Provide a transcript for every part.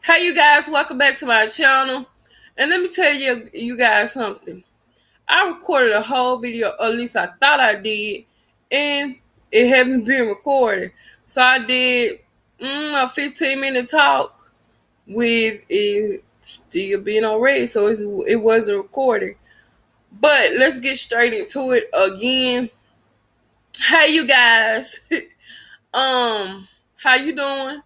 Hey you guys, welcome back to my channel. And let me tell you guys something. I recorded a whole video, or at least I thought I did, and it haven't been recorded. So I did a 15-minute talk with it still being on red, so it wasn't recorded. But let's get straight into it again. Hey you guys. How you doing?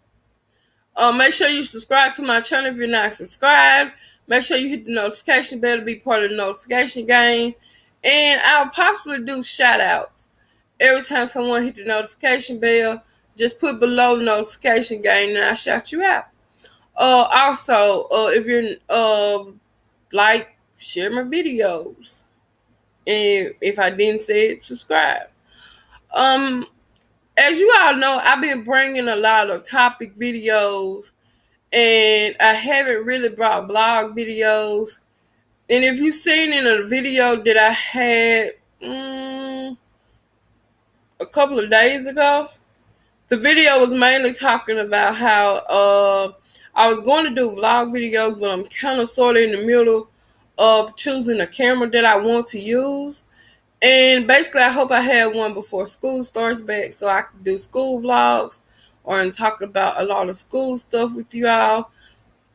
Make sure you subscribe to my channel if you're not subscribed. Make sure you hit the notification bell to be part of the notification game. And I'll possibly do shout outs. Every time someone hit the notification bell, just put below the notification game and I'll shout you out. Also, if you're share my videos. And if I didn't say it, subscribe. Um, as you all know, I've been bringing a lot of topic videos and I haven't really brought vlog videos. And if you've seen in a video that I had a couple of days ago, the video was mainly talking about how I was going to do vlog videos, but I'm kind of sort of in the middle of choosing a camera that I want to use. And basically, I hope I have one before school starts back so I can do school vlogs or talk about a lot of school stuff with you all.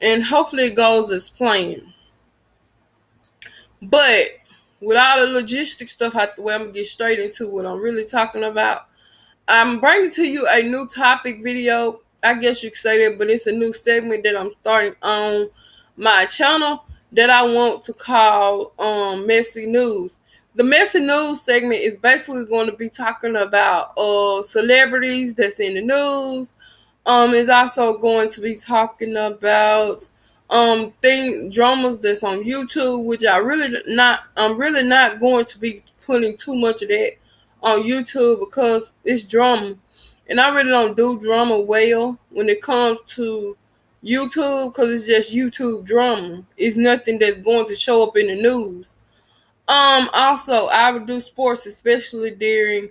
And hopefully it goes as planned. But with all the logistic stuff out the way, I'm going to get straight into what I'm really talking about. I'm bringing to you a new topic video. I guess you could say that, but it's a new segment that I'm starting on my channel that I want to call MessyNews. The MessyNews segment is basically going to be talking about celebrities that's in the news. Is also going to be talking about dramas that's on YouTube, which I'm really not going to be putting too much of that on YouTube because it's drama. And I really don't do drama well when it comes to YouTube because it's just YouTube drama. It's nothing that's going to show up in the news. Also I would do sports, especially during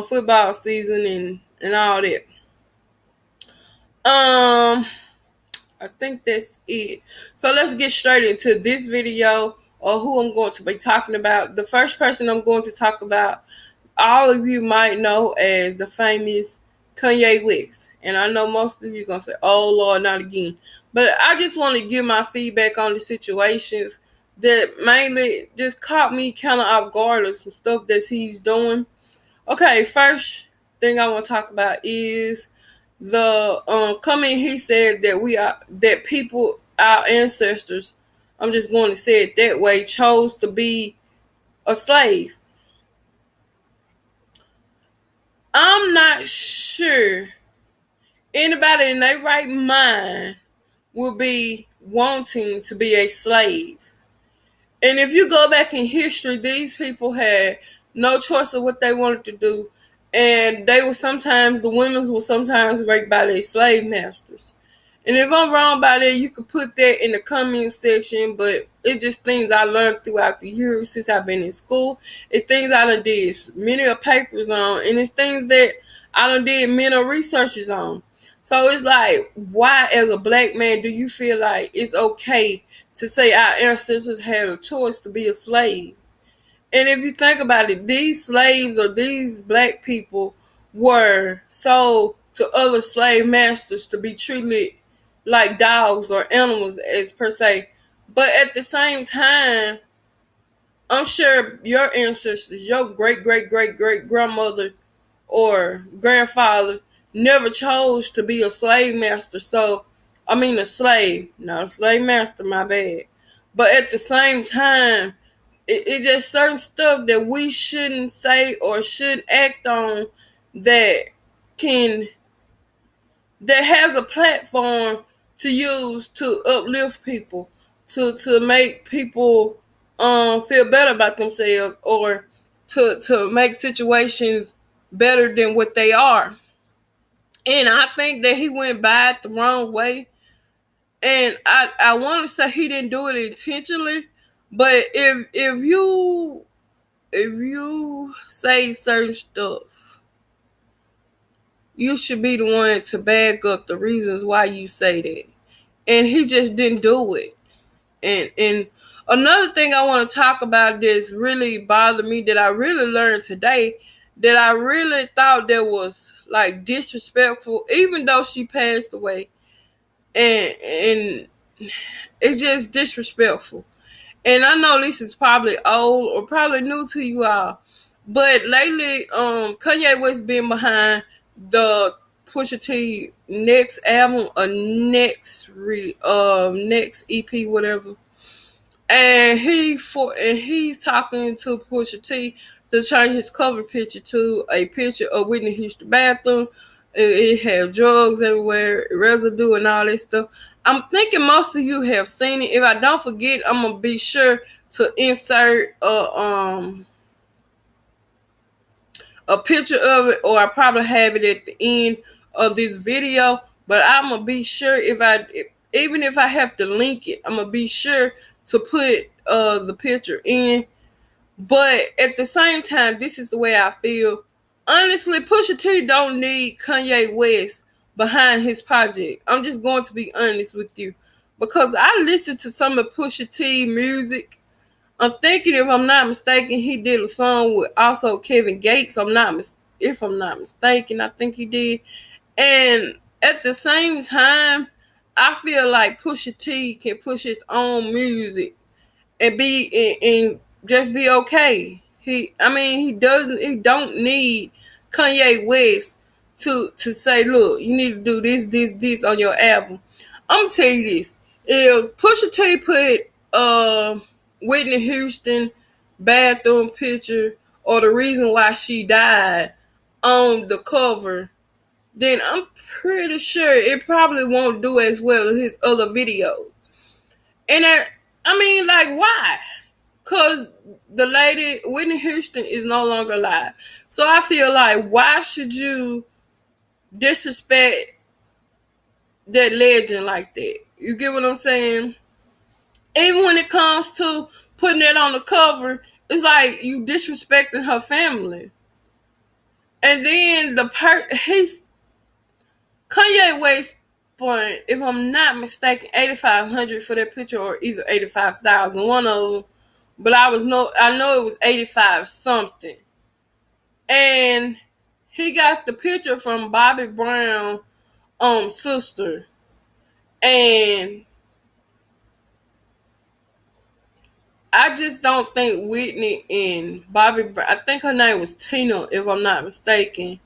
football season and all that. I think that's it. So let's get straight into this video or who I'm going to be talking about. The first person I'm going to talk about, all of you might know as the famous Kanye West. And I know most of you are going to say, oh Lord, not again. But I just want to give my feedback on the situations that mainly just caught me kind of off guard of some stuff that he's doing. Okay, first thing I want to talk about is the comment. He said that people, our ancestors, I'm just going to say it that way, chose to be a slave. I'm not sure anybody in their right mind will be wanting to be a slave. And if you go back in history, these people had no choice of what they wanted to do. And the women were sometimes raped by their slave masters. And if I'm wrong by that, you could put that in the comment section, but it's just things I learned throughout the years since I've been in school. It's things I done did many papers on, and it's things that I done did many researches on. So it's like, why as a black man do you feel like it's okay to say our ancestors had a choice to be a slave? And if you think about it, these slaves or these black people were sold to other slave masters to be treated like dogs or animals as per se. But at the same time, I'm sure your ancestors, your great great great great grandmother or grandfather never chose to be a slave master. A slave, not a slave master, my bad. But at the same time, it's just certain stuff that we shouldn't say or should act on that can that has a platform to use to uplift people, to make people feel better about themselves or to make situations better than what they are. And I think that he went by it the wrong way. And I want to say he didn't do it intentionally, but if you say certain stuff, you should be the one to back up the reasons why you say that. and he just didn't do it. And another thing I want to talk about that's really bothered me, that I really learned today, that I really thought that was like disrespectful, even though she passed away, and it's just disrespectful. And I know this is probably old or probably new to you all, but lately, Kanye West been behind the Pusha T next album or next EP, whatever. And he's talking to Pusha T to change his cover picture to a picture of Whitney Houston bathroom. It had drugs everywhere, residue, and all that stuff. I'm thinking most of you have seen it. If I don't forget, I'm gonna be sure to insert a picture of it, or I probably have it at the end of this video. But I'm gonna be sure, even if I have to link it, I'm gonna be sure to put the picture in. But at the same time, this is the way I feel. Honestly, Pusha T don't need Kanye West behind his project. I'm just going to be honest with you, because I listened to some of Pusha T music. I'm thinking, if I'm not mistaken, he did a song with also Kevin Gates. If I'm not mistaken, I think he did. And at the same time, I feel like Pusha T can push his own music and and just be okay. He don't need Kanye West to say, look, you need to do this on your album. I'm gonna tell you this: if Pusha T put Whitney Houston bathroom picture or the reason why she died on the cover, then I'm pretty sure it probably won't do as well as his other videos. And like, why? Because the lady, Whitney Houston, is no longer alive. So I feel like, why should you disrespect that legend like that? You get what I'm saying? Even when it comes to putting it on the cover, it's like you disrespecting her family. And then he's Kanye West spent, if I'm not mistaken, 8,500 for that picture, or either 85,000, one of them. But I know it was 85 something. And he got the picture from Bobby Brown sister. And I just don't think Whitney and Bobby Brown, I think her name was Tina, if I'm not mistaken.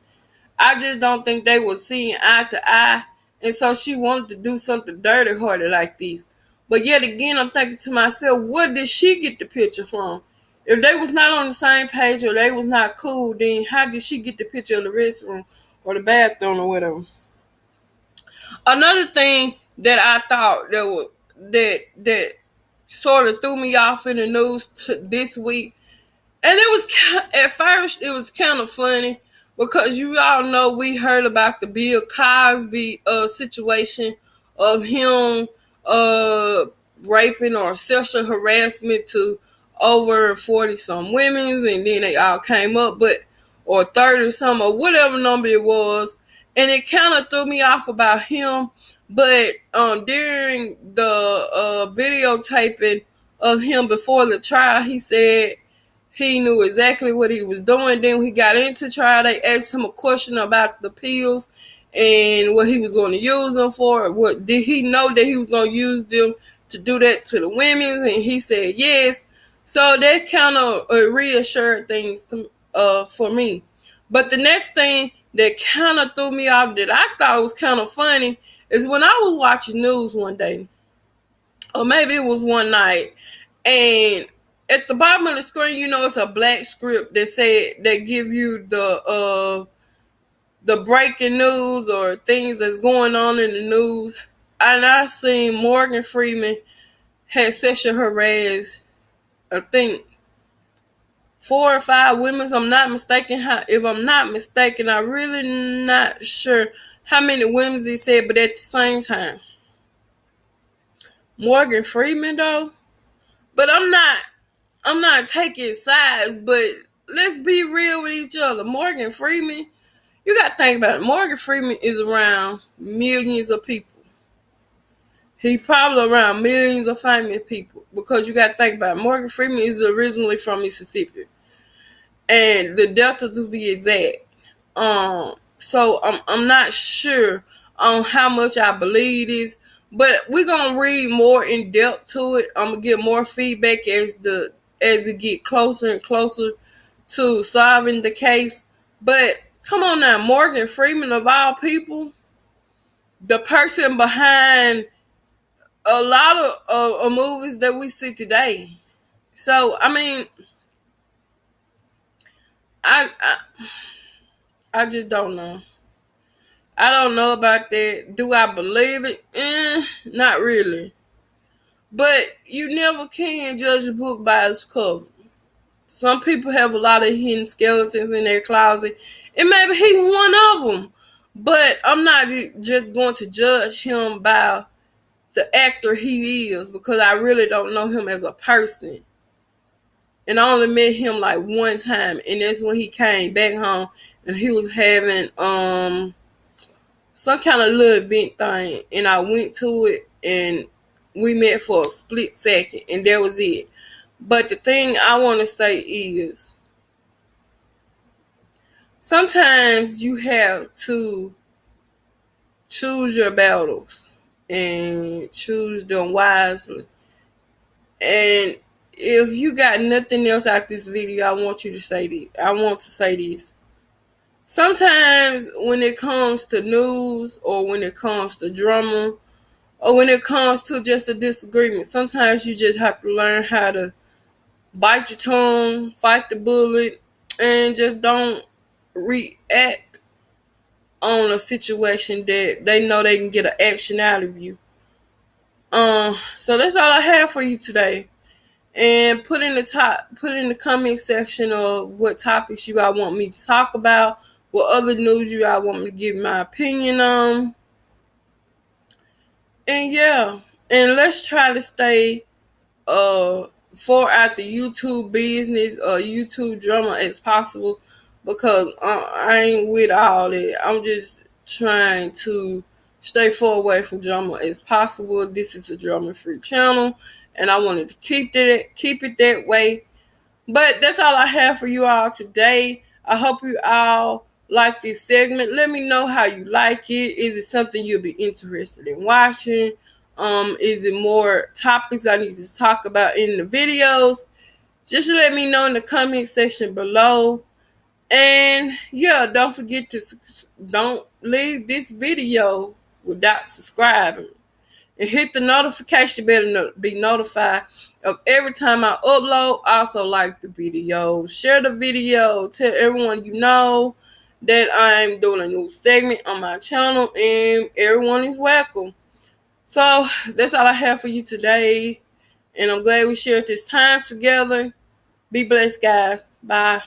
I just don't think they were seeing eye to eye. And so she wanted to do something dirty hearted like this. But yet again, I'm thinking to myself, where did she get the picture from? If they was not on the same page or they was not cool, then how did she get the picture of the restroom or the bathroom or whatever? Another thing that I thought that sort of threw me off in the news this week, and it was, at first it was kind of funny, because you all know we heard about the Bill Cosby situation of him uh raping or sexual harassment to over 40 some women, and then they all came up, but or 30 some, or whatever number it was, and it kind of threw me off about him. But during the videotaping of him before the trial, he said he knew exactly what he was doing. Then when he got into trial, they asked him a question about the pills and what he was going to use them for. What did he know that he was going to use them to do that to the women? And he said yes. So that kind of reassured things for me. But the next thing that kind of threw me off, that I thought was kind of funny, is when I was watching news one day, or maybe it was one night, and at the bottom of the screen, it's a black script that give you the breaking news or things that's going on in the news. And I seen Morgan Freeman had sexual harassed, I think 4 or 5 women. If I'm not mistaken, I really not sure how many women he said, but at the same time, Morgan Freeman though. But I'm not taking sides, but let's be real with each other. Morgan Freeman, you got to think about it. Morgan Freeman is around millions of people. He probably around millions of famous people because you got to think about it. Morgan Freeman is originally from Mississippi, and the Delta to be exact. So I'm not sure on how much I believe this, but we're gonna read more in depth to it. I'm gonna get more feedback as it get closer and closer to solving the case. But come on now, Morgan Freeman of all people, the person behind a lot of movies that we see today. So I mean, I I, I just don't know. I don't know about that. Do I believe it? Not really. But you never can judge a book by its cover. Some people have a lot of hidden skeletons in their closet, and maybe he's one of them. But I'm not just going to judge him by the actor he is because I really don't know him as a person. And I only met him like one time, and that's when he came back home and he was having some kind of little event thing, and I went to it, and we met for a split second, and that was it. But the thing I want to say is, sometimes you have to choose your battles and choose them wisely. And if you got nothing else out this video, I want you to say this. I want to say this. Sometimes when it comes to news or when it comes to drama or when it comes to just a disagreement, sometimes you just have to learn how to bite your tongue, fight the bullet, and just don't react on a situation that they know they can get an action out of you. So that's all I have for you today. And put in the comment section of what topics you all want me to talk about, what other news you all want me to give my opinion on. And yeah, and let's try to stay far out the YouTube business or YouTube drama as possible because I ain't with all that. I'm just trying to stay far away from drama as possible. This is a drama-free channel, and I wanted to keep it that way. But that's all I have for you all today. I hope you all like this segment. Let me know how you like it. Is it something you'll be interested in watching? Is it more topics I need to talk about in the videos? Just let me know in the comment section below. And yeah, don't leave this video without subscribing. And hit the notification bell to be notified of every time I upload. Also like the video, share the video, tell everyone you know that I'm doing a new segment on my channel, and everyone is welcome. So that's all I have for you today, and I'm glad we shared this time together. Be blessed, guys. Bye.